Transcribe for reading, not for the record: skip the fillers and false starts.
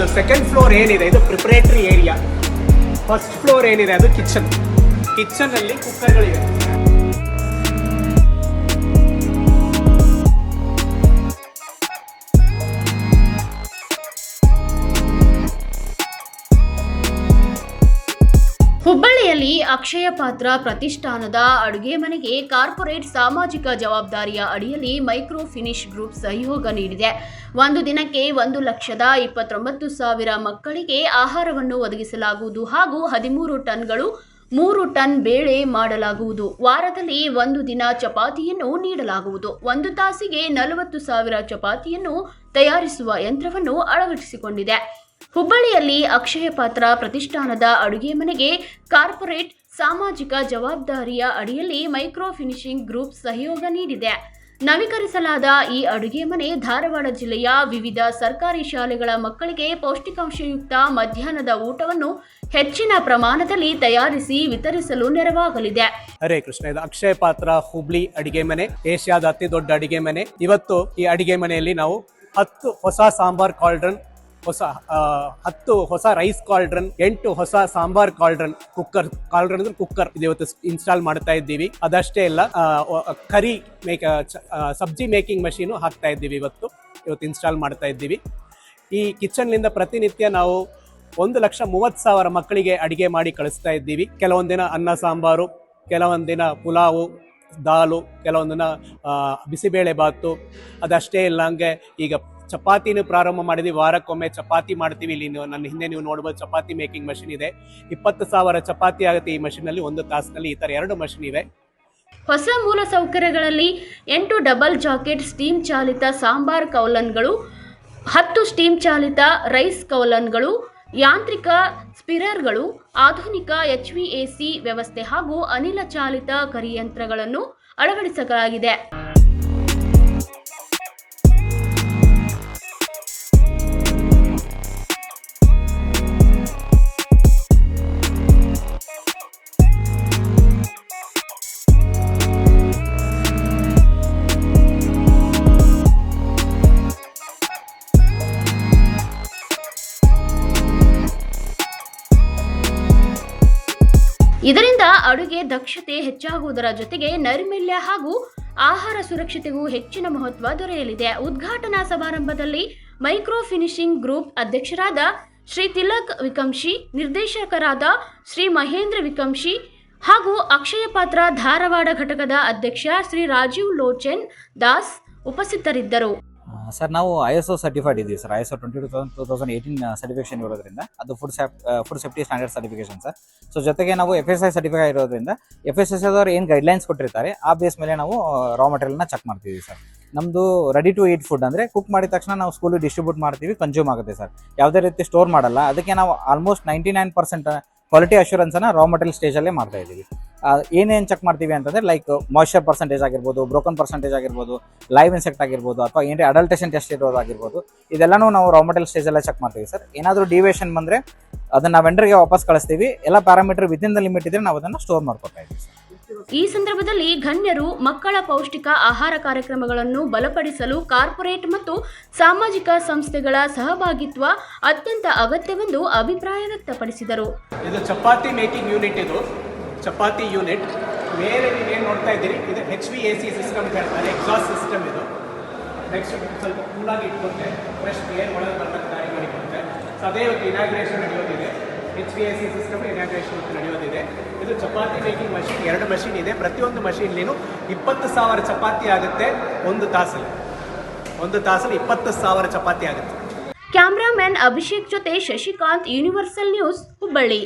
ಇದು second floor ಏನಿದೆ ಇದು ಪ್ರಿಪರೇಟರಿ ಏರಿಯಾ. ಫಸ್ಟ್ ಫ್ಲೋರ್ ಏನಿದೆ ಅದು ಕಿಚನ್ ಅಲ್ಲಿ ಕುಕ್ಕರ್ಗಳಿವೆ. ಹುಬ್ಬಳ್ಳಿಯಲ್ಲಿ ಅಕ್ಷಯ ಪಾತ್ರ ಪ್ರತಿಷ್ಠಾನದ ಅಡುಗೆ ಮನೆಗೆ ಕಾರ್ಪೊರೇಟ್ ಸಾಮಾಜಿಕ ಜವಾಬ್ದಾರಿಯ ಅಡಿಯಲ್ಲಿ ಮೈಕ್ರೋ ಫಿನಿಶ್ ಗ್ರೂಪ್ ಸಹಯೋಗ ನೀಡಿದೆ. ಒಂದು ದಿನಕ್ಕೆ 1,29,000 ಮಕ್ಕಳಿಗೆ ಆಹಾರವನ್ನು ಒದಗಿಸಲಾಗುವುದು ಹಾಗೂ 13 ಟನ್ಗಳು 3 ಟನ್ ಬೇಳೆ ಮಾಡಲಾಗುವುದು. ವಾರದಲ್ಲಿ 1 ದಿನ ಚಪಾತಿಯನ್ನು ನೀಡಲಾಗುವುದು. 1 ತಾಸಿಗೆ 40,000 ಚಪಾತಿಯನ್ನು ತಯಾರಿಸುವ ಯಂತ್ರವನ್ನು ಅಳವಡಿಸಿಕೊಂಡಿದೆ. ಹುಬ್ಬಳ್ಳಿಯಲ್ಲಿ ಅಕ್ಷಯ ಪಾತ್ರ ಪ್ರತಿಷ್ಠಾನದ ಅಡುಗೆ ಮನೆಗೆ ಕಾರ್ಪೊರೇಟ್ ಸಾಮಾಜಿಕ ಜವಾಬ್ದಾರಿಯ ಅಡಿಯಲ್ಲಿ ಮೈಕ್ರೋ ಫಿನಿಶಿಂಗ್ ಗ್ರೂಪ್ ಸಹಯೋಗ ನೀಡಿದೆ. ನವೀಕರಿಸಲಾದ ಈ ಅಡುಗೆ ಮನೆ ಧಾರವಾಡ ಜಿಲ್ಲೆಯ ವಿವಿಧ ಸರ್ಕಾರಿ ಶಾಲೆಗಳ ಮಕ್ಕಳಿಗೆ ಪೌಷ್ಟಿಕಾಂಶಯುಕ್ತ ಮಧ್ಯಾಹ್ನದ ಊಟವನ್ನು ಹೆಚ್ಚಿನ ಪ್ರಮಾಣದಲ್ಲಿ ತಯಾರಿಸಿ ವಿತರಿಸಲು ನೆರವಾಗಲಿದೆ. ಹರೇ ಕೃಷ್ಣ. ಇದು ಅಕ್ಷಯ ಪಾತ್ರ ಹುಬ್ಳಿ ಅಡಿಗೆ ಮನೆ, ಏಷ್ಯಾದ ಅತಿ ದೊಡ್ಡ ಅಡಿಗೆ ಮನೆ. ಇವತ್ತು ಈ ಅಡಿಗೆ ಮನೆಯಲ್ಲಿ ನಾವು 10 ಹೊಸ ಸಾಂಬಾರ್ ಕಾಲ್ಡ್ರನ್, 10 ಹೊಸ ರೈಸ್ ಕಾಲ್ಡ್ರನ್, 8 ಹೊಸ ಸಾಂಬಾರ್ ಕಾಲ್ಡ್ರನ್, ಕಾಲ್ಡ್ರನ್ ಅಂದ್ರೆ ಕುಕ್ಕರ್ ಇದು ಇವತ್ತು ಇನ್ಸ್ಟಾಲ್ ಮಾಡ್ತಾ ಇದ್ದೀವಿ. ಅದಷ್ಟೇ ಅಲ್ಲ, ಕರಿ ಸಬ್ಜಿ ಮೇಕಿಂಗ್ ಮಷೀನು ಹಾಕ್ತಾ ಇದ್ದೀವಿ. ಇವತ್ತು ಇನ್ಸ್ಟಾಲ್ ಮಾಡ್ತಾ ಇದ್ದೀವಿ. ಈ ಕಿಚನ್ನಿಂದ ಪ್ರತಿನಿತ್ಯ ನಾವು 1,30,000 ಮಕ್ಕಳಿಗೆ ಅಡಿಗೆ ಮಾಡಿ ಕಳಿಸ್ತಾ ಇದ್ದೀವಿ. ಕೆಲವೊಂದಿನ ಅನ್ನ ಸಾಂಬಾರು, ಕೆಲವೊಂದಿನ ಪುಲಾವು, ದಾಲು, ಕೆಲವೊಂದಿನ ಬಿಸಿಬೇಳೆ ಬಾತು. ಅದಷ್ಟೇ ಇಲ್ಲ, ಹಂಗೆ ಈಗ ಚಪಾತಿನೂ ಪ್ರಾರಂಭ ಮಾಡಿದ್ವಿ. ವಾರಕ್ಕೊಮ್ಮೆ ಚಪಾತಿ ಮಾಡ್ತೀವಿ. ಇಲ್ಲಿ ನನ್ನ ಹಿಂದೆ ನೀವು ನೋಡ್ಬೋದು ಚಪಾತಿ ಮೇಕಿಂಗ್ ಮಷಿನ್ ಇದೆ. 20,000 ಚಪಾತಿ ಆಗುತ್ತೆ ಈ ಮಷಿನಲ್ಲಿ 1 ತಾಸಿನಲ್ಲಿ. ಈ ಥರ 2 ಮಷಿನ್ ಇವೆ. ಹೊಸ ಮೂಲ ಸೌಕರ್ಯಗಳಲ್ಲಿ 8 ಡಬಲ್ ಜಾಕೆಟ್ ಸ್ಟೀಮ್ ಚಾಲಿತ ಸಾಂಬಾರ್ ಕೌಲನ್ಗಳು, 10 ಸ್ಟೀಮ್ ಚಾಲಿತ ರೈಸ್ ಕೌಲನ್ಗಳು, ಯಾಂತ್ರಿಕ ಸ್ಪಿರರ್ಗಳು, ಆಧುನಿಕ HVAC ವ್ಯವಸ್ಥೆ ಹಾಗೂ ಅನಿಲ ಚಾಲಿತ ಕರಿಯಂತ್ರಗಳನ್ನು ಅಳವಡಿಸಲಾಗಿದೆ. ಇದರಿಂದ ಅಡುಗೆ ದಕ್ಷತೆ ಹೆಚ್ಚಾಗುವುದರ ಜೊತೆಗೆ ನೈರ್ಮಲ್ಯ ಹಾಗೂ ಆಹಾರ ಸುರಕ್ಷತೆಗೂ ಹೆಚ್ಚಿನ ಮಹತ್ವ ದೊರೆಯಲಿದೆ. ಉದ್ಘಾಟನಾ ಸಮಾರಂಭದಲ್ಲಿ ಮೈಕ್ರೋ ಫಿನಿಶಿಂಗ್ ಗ್ರೂಪ್ ಅಧ್ಯಕ್ಷರಾದ ಶ್ರೀ ತಿಲಕ್ ವಿಕಂಶಿ, ನಿರ್ದೇಶಕರಾದ ಶ್ರೀ ಮಹೇಂದ್ರ ವಿಕಂಶಿ ಹಾಗೂ ಅಕ್ಷಯ ಪಾತ್ರ ಧಾರವಾಡ ಘಟಕದ ಅಧ್ಯಕ್ಷ ಶ್ರೀ ರಾಜೀವ್ ಲೋಚನ್ ದಾಸ್ ಉಪಸ್ಥಿತರಿದ್ದರು. ಸರ್, ನಾವು ISO ಸರ್ಟಿಫೈಡ್ ಇದ್ದೀವಿ ಸರ್. ISO 2018 ಸರ್ಟಿಫಿಕೇಶನ್ ಇರೋದ್ರಿಂದ ಅದು food safety standard certification sir. So ಜೊತೆಗೆ ನಾವು FSI ಸರ್ಟಿಫೈ ಇರೋದ್ರಿಂದ FSSAI ಅವರು ಏನು ಗೈಡ್ಲೈನ್ಸ್ ಕೊಟ್ಟಿರ್ತಾರೆ ಆ ಬೇಸ್ ಮೇಲೆ ನಾವು ರಾ ಮಟೀರಿಯಲ್ನ ಚೆಕ್ ಮಾಡ್ತೀವಿ ಸರ್. ನಮ್ಮದು ರೆಡಿ ಟು ಈಟ್ ಫುಡ್ ಅಂದರೆ ಕುಕ್ ಮಾಡಿದ ತಕ್ಷಣ ನಾವು ಸ್ಕೂಲಿಗೆ ಡಿಸ್ಟ್ರಿಬ್ಯೂಟ್ ಮಾಡ್ತೀವಿ, ಕನ್ಸ್ಯೂಮ್ ಆಗುತ್ತೆ ಸರ್. ಯಾವುದೇ ರೀತಿ ಸ್ಟೋರ್ ಮಾಡಲ್ಲ. ಅದಕ್ಕೆ ನಾವು ಆಲ್ಮೋಸ್ಟ್ 99% ಕ್ವಾಲಿಟಿ ಅಶ್ಯೂರೆನ್ಸನ್ನು ರಾ ಮಟೀರಿಯಲ್ ಸ್ಟೇಜಲ್ಲೇ ಮಾಡ್ತಾ ಇದ್ದೀವಿ. ಏನೇನು ಚೆಕ್ ಮಾಡ್ತೀವಿ ಅಂತಂದರೆ ಲೈಕ್ ಮಾಯ್ಶ್ಚರ್ ಪರ್ಸೆಂಟೇಜ್ ಆಗಿರ್ಬೋದು, ಬ್ರೋಕನ್ ಪರ್ಸೆಂಟೇಜ್ ಆಗಿರ್ಬೋದು, ಲೈವ್ ಇನ್ಸೆಕ್ಟ್ ಆಗಿರ್ಬೋದು, ಅಥವಾ ಏನೇ ಅಡಲ್ಟೇಷನ್ ಟೆಸ್ಟ್ ಇರೋದಾಗಿರ್ಬೋದು, ಇದೆಲ್ಲನೂ ನಾವು ರಾ ಮಟೀರಿಯಲ್ ಸ್ಟೇಜಲ್ಲೇ ಚೆಕ್ ಮಾಡ್ತೀವಿ ಸರ್. ಏನಾದರೂ ಡಿವಿಯೇಷನ್ ಬಂದರೆ ಅದನ್ನು ವೆಂಡರ್ಗೆ ವಾಪಸ್ ಕಳಿಸ್ತೀವಿ. ಎಲ್ಲ ಪ್ಯಾರಾಮೀಟರ್ ವಿದಿನ್ ದ ಲಿಮಿಟ್ ಇದ್ದರೆ ನಾವು ಅದನ್ನು ಸ್ಟೋರ್ ಮಾಡ್ಕೊತಾ ಇದ್ದೀವಿ ಸರ್. ಈ ಸಂದರ್ಭದಲ್ಲಿ ಗಣ್ಯರು ಮಕ್ಕಳ ಪೌಷ್ಟಿಕ ಆಹಾರ ಕಾರ್ಯಕ್ರಮಗಳನ್ನು ಬಲಪಡಿಸಲು ಕಾರ್ಪೊರೇಟ್ ಮತ್ತು ಸಾಮಾಜಿಕ ಸಂಸ್ಥೆಗಳ ಸಹಭಾಗಿತ್ವ ಅತ್ಯಂತ ಅಗತ್ಯವೆಂದು ಅಭಿಪ್ರಾಯ ವ್ಯಕ್ತಪಡಿಸಿದರು. ಇದು ಚಪಾತಿ ಮೇಕಿಂಗ್ ಯೂನಿಟ್. ಇದು ಚಪಾತಿ ಯೂನಿಟ್ ಮೇಲೆ ನೀವೇನು ನೋಡ್ತಾ ಇದ್ದೀರಿ, ಇದು HVAC ಸಿಸ್ಟಮ್ ಹೇಳ್ತಾರೆ, ಎಕ್ಸಾಸ್ಟ್ ಸಿಸ್ಟಮ್. ಇದು ನೆಕ್ಸ್ಟ್ ಸ್ವಲ್ಪ ಕೂಲಾಗಿ ಇಟ್ಕೊತ್ತೆ, ಫ್ರೆಶ್ ಏರ್ ಒಳಗೆ ಬರ್ತಕ್ಕ ದಾರಿ ಮಾಡಿಕೊಡುತ್ತೆ. ಸೊ ಅದೇ ಇವತ್ತು ಇನಾಗ್ರೇಷನ್ ನಡೆಯೋದಿದೆ. HVAC ಸಿಸ್ಟಮ್ ಇನಾಗ್ರೇಷನ್ ನಡೆಯೋದಿದೆ. ಇದು ಚಪಾತಿ ಮೇಕಿಂಗ್ ಮಷೀನ್, 2 ಮಷೀನ್ ಇದೆ. ಪ್ರತಿಯೊಂದು ಮಷೀನ್ಲಿನೂ 20,000 ಚಪಾತಿ ಆಗುತ್ತೆ 1 ತಾಸಲ್ಲಿ. 1 ತಾಸಲ್ಲಿ 20,000 ಚಪಾತಿ ಆಗುತ್ತೆ. ಕ್ಯಾಮ್ರಾಮನ್ ಅಭಿಷೇಕ್ ಜೊತೆ ಶಶಿಕಾಂತ್, ಯೂನಿವರ್ಸಲ್ ನ್ಯೂಸ್, ಹುಬ್ಬಳ್ಳಿ.